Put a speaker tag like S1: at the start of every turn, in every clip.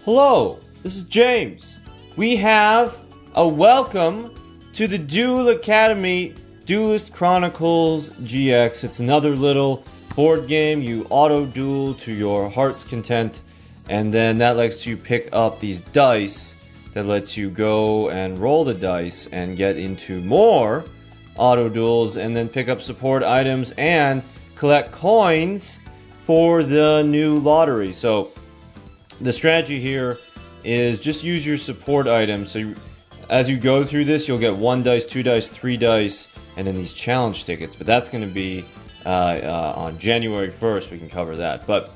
S1: Hello, this is James. We have a welcome to the Duel Academy Duelist Chronicles GX. It's another little board game. You auto-duel to your heart's content, and then that lets you pick up these dice that lets you go and roll the dice and get into more auto-duels, and then pick up support items and collect coins for the new lottery. So the strategy here is just use your support items. So as you go through this, you'll get 1 dice, 2 dice, 3 dice, and then these challenge tickets. But that's going to be on January 1st. We can cover that. But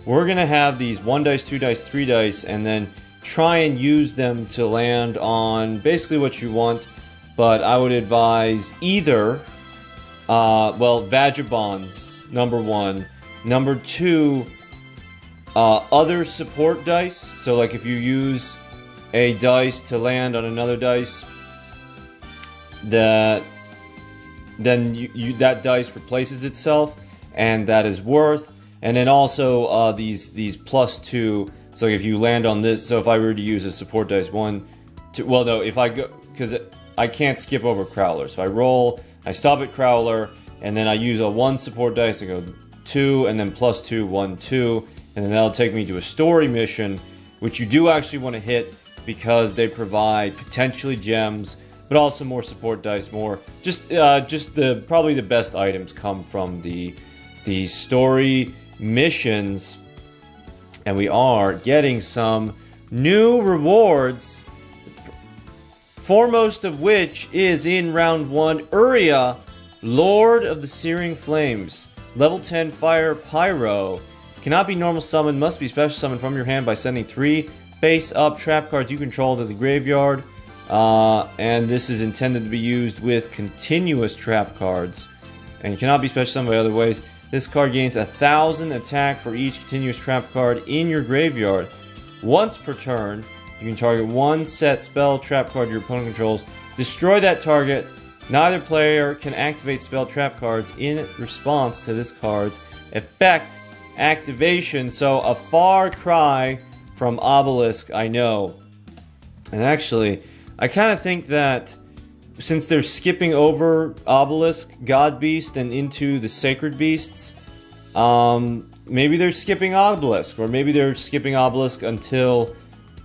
S1: we're going to have these 1 dice, 2 dice, 3 dice, and then try and use them to land on basically what you want. But I would advise either, Vagabonds, number 1. Number 2, other support dice. So like if you use a dice to land on another dice, then that dice replaces itself, and that is worth. And then also these +2. So if you land on this, so if I were to use a support dice, 1, 2, well no, if I go, because I can't skip over Crowler. So I roll, I stop at Crowler, and then I use a 1 support dice, I go 2, and then +2, 1, 2, and then that'll take me to a story mission, which you do actually want to hit because they provide potentially gems, but also more support dice, more probably the best items come from the story missions, and we are getting some new rewards. Foremost of which is in round 1, Uria, Lord of the Searing Flames. Level 10 Fire Pyro. Cannot be normal summoned, must be special summoned from your hand by sending 3 face-up trap cards you control to the graveyard. And this is intended to be used with continuous trap cards. And cannot be special summoned by other ways. This card gains 1,000 attack for each continuous trap card in your graveyard. Once per turn, you can target 1 set spell trap card your opponent controls. Destroy that target. Neither player can activate spell trap cards in response to this card's effect activation. So a far cry from Obelisk, I know. And actually, I kind of think that since they're skipping over Obelisk, God Beast, and into the Sacred Beasts, maybe they're skipping Obelisk, or maybe they're skipping Obelisk until,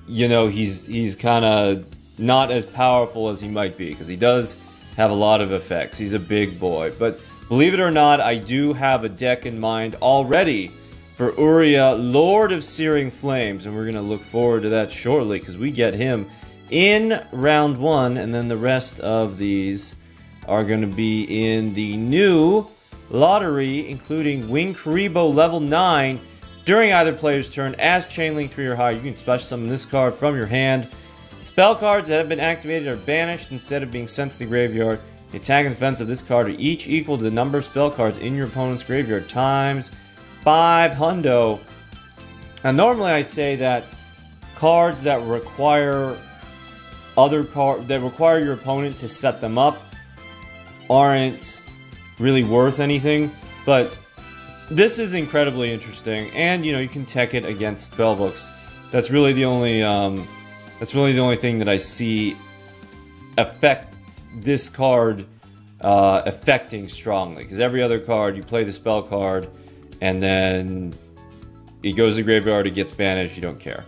S1: you know, he's kind of not as powerful as he might be, because he does have a lot of effects. He's a big boy. But believe it or not, I do have a deck in mind already for Uria, Lord of Searing Flames, and we're going to look forward to that shortly, because we get him in round 1, and then the rest of these are going to be in the new lottery, including Winkaribo level 9. During either player's turn, as Chainlink 3 or higher, you can special summon this card from your hand. Spell cards that have been activated are banished instead of being sent to the graveyard. The attack and defense of this card are each equal to the number of spell cards in your opponent's graveyard times 5 hundo. Now normally I say that cards that require your opponent to set them up aren't really worth anything, but this is incredibly interesting, and you know, you can tech it against spellbooks. That's really the only thing that I see affect this card affecting strongly, because every other card you play the spell card and then it goes to the graveyard, it gets banished, you don't care.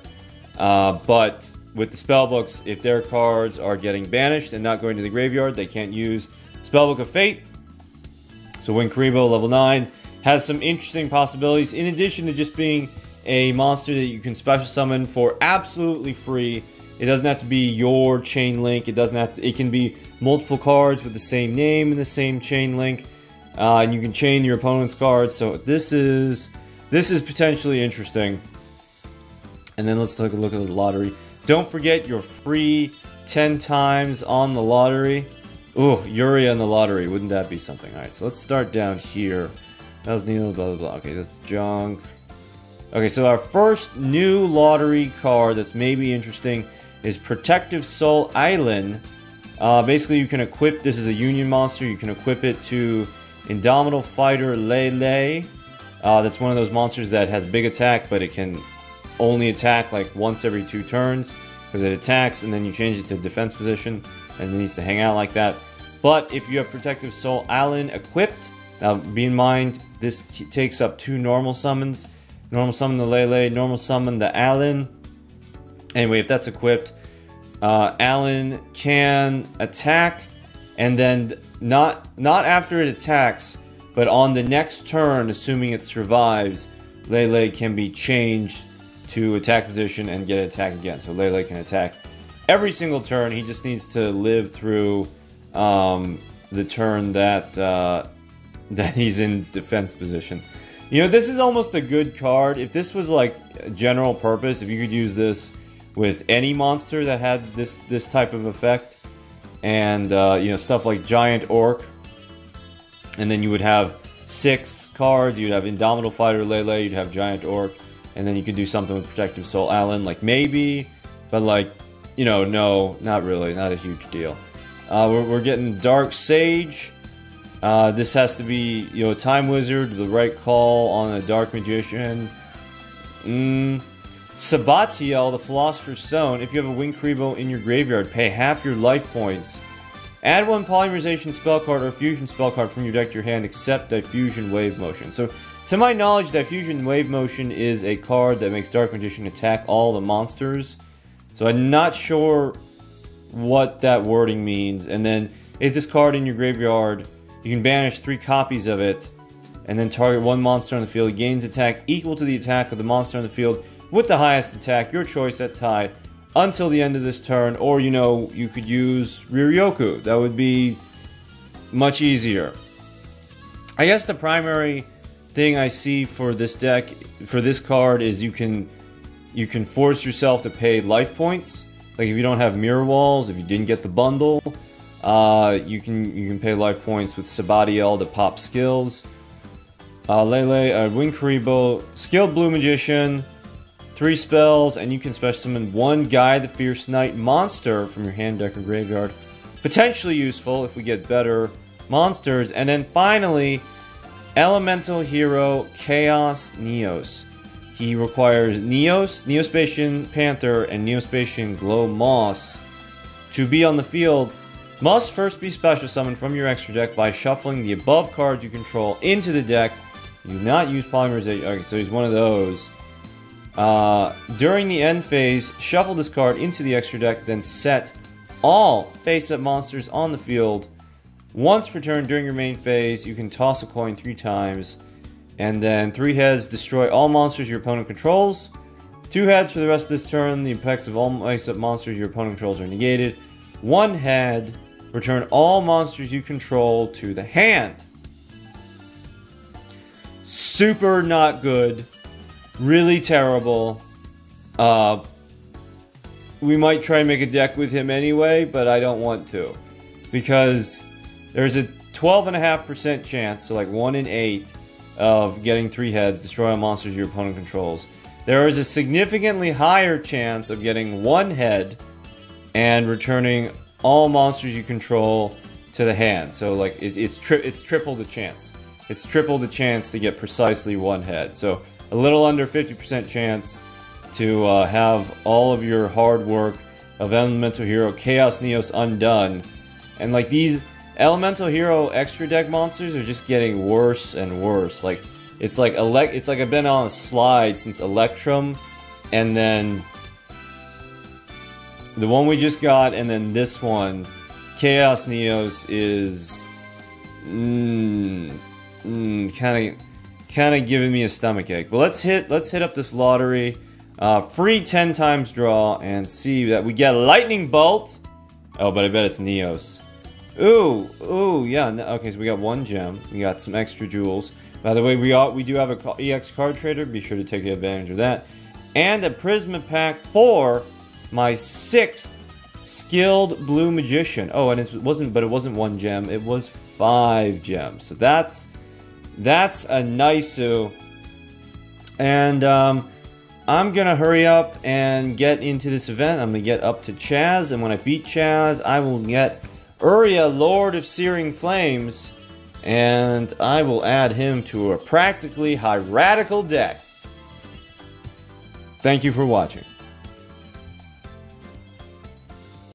S1: But with the spellbooks, if their cards are getting banished and not going to the graveyard, they can't use Spellbook of Fate. So Winkaribo level 9 has some interesting possibilities, in addition to just being a monster that you can special summon for absolutely free. It doesn't have to be your chain link. It doesn't have to, it can be multiple cards with the same name and the same chain link. And you can chain your opponent's cards. So this is potentially interesting. And then let's take a look at the lottery. Don't forget your free 10 times on the lottery. Ooh, Uria in the lottery. Wouldn't that be something? Alright, so let's start down here. That was Neil, blah, blah, blah. Okay, that's junk. Okay, so our first new lottery card that's maybe interesting is Protective Soul Island. Basically, you can equip, this is a union monster, you can equip it to Indomitable Fighter Lele. That's one of those monsters that has big attack, but it can only attack like once every 2 turns, because it attacks and then you change it to defense position, and it needs to hang out like that. But if you have Protective Soul Allen equipped, now be in mind, this takes up 2 normal summons. Normal summon the Lele, normal summon the Allen. Anyway, if that's equipped, Allen can attack, and then not after it attacks, but on the next turn, assuming it survives, Lele can be changed to attack position and get an attack again. So Lele can attack every single turn. He just needs to live through the turn that that he's in defense position. You know, this is almost a good card. If this was like general purpose, if you could use this with any monster that had this type of effect, and you know, stuff like Giant Orc, and then you would have 6 cards. You'd have Indomitable Fighter Lele, you'd have Giant Orc, and then you could do something with Protective Soul Allen, like maybe, but like, you know, no, not really, not a huge deal. We're getting Dark Sage. This has to be, you know, Time Wizard, the right call on a Dark Magician. Sabatiel, the Philosopher's Stone. If you have a Winged Kuriboh in your graveyard, pay half your life points. Add 1 Polymerization spell card or Fusion spell card from your deck to your hand, except Diffusion Wave Motion. So, to my knowledge, Diffusion Wave Motion is a card that makes Dark Magician attack all the monsters. So I'm not sure what that wording means. And then, if this card in your graveyard, you can banish 3 copies of it, and then target 1 monster on the field. It gains attack equal to the attack of the monster on the field with the highest attack, your choice at tie, until the end of this turn. Or, you know, you could use Riryoku. That would be much easier. I guess the primary thing I see for this deck, for this card, is you can force yourself to pay life points. Like if you don't have Mirror Walls, if you didn't get the bundle, you can pay life points with Sabatiel to pop skills. Lele, Winged Kuriboh, Skilled Blue Magician, 3 spells, and you can special summon 1 Guy the Fierce Knight monster from your hand, deck, or graveyard. Potentially useful if we get better monsters. And then finally, Elemental Hero Chaos Neos. He requires Neos, Neospatian Panther, and Neospatian Glow Moss to be on the field. Must first be special summoned from your extra deck by shuffling the above cards you control into the deck. You do not use Polymerization. Okay, so he's one of those. During the end phase, shuffle this card into the extra deck, then set all face-up monsters on the field. Once per turn during your main phase, you can toss a coin 3 times. And then 3 heads, destroy all monsters your opponent controls. 2 heads for the rest of this turn. The effects of all face-up monsters your opponent controls are negated. 1 head, return all monsters you control to the hand. Super not good. Really terrible. We might try and make a deck with him anyway, but I don't want to. Because there's a 12.5% chance, so like 1 in 8, of getting 3 heads, destroy all monsters your opponent controls. There is a significantly higher chance of getting 1 head and returning all monsters you control to the hand. So like it's triple the chance. It's triple the chance to get precisely 1 head. So a little under 50% chance to have all of your hard work of Elemental Hero Chaos Neos undone. And like these Elemental Hero extra deck monsters are just getting worse and worse. Like it's like I've been on a slide since Electrum, and then the one we just got, and then this one, Chaos Neos, is kind of giving me a stomachache. But let's hit up this lottery, free 10 times draw, and see that we get a Lightning Bolt. Oh, but I bet it's Neos. Ooh, yeah. Okay, so we got 1 gem. We got some extra jewels. By the way, we do have a EX card trader. Be sure to take advantage of that. And a Prisma pack for my 6th Skilled Blue Magician. Oh, and it wasn't 1 gem. It was 5 gems. So that's a nice-oo. And I'm gonna hurry up and get into this event. I'm gonna get up to Chaz, and when I beat Chaz, I will get Uria, Lord of Searing Flames, and I will add him to a practically high radical deck. Thank you for watching.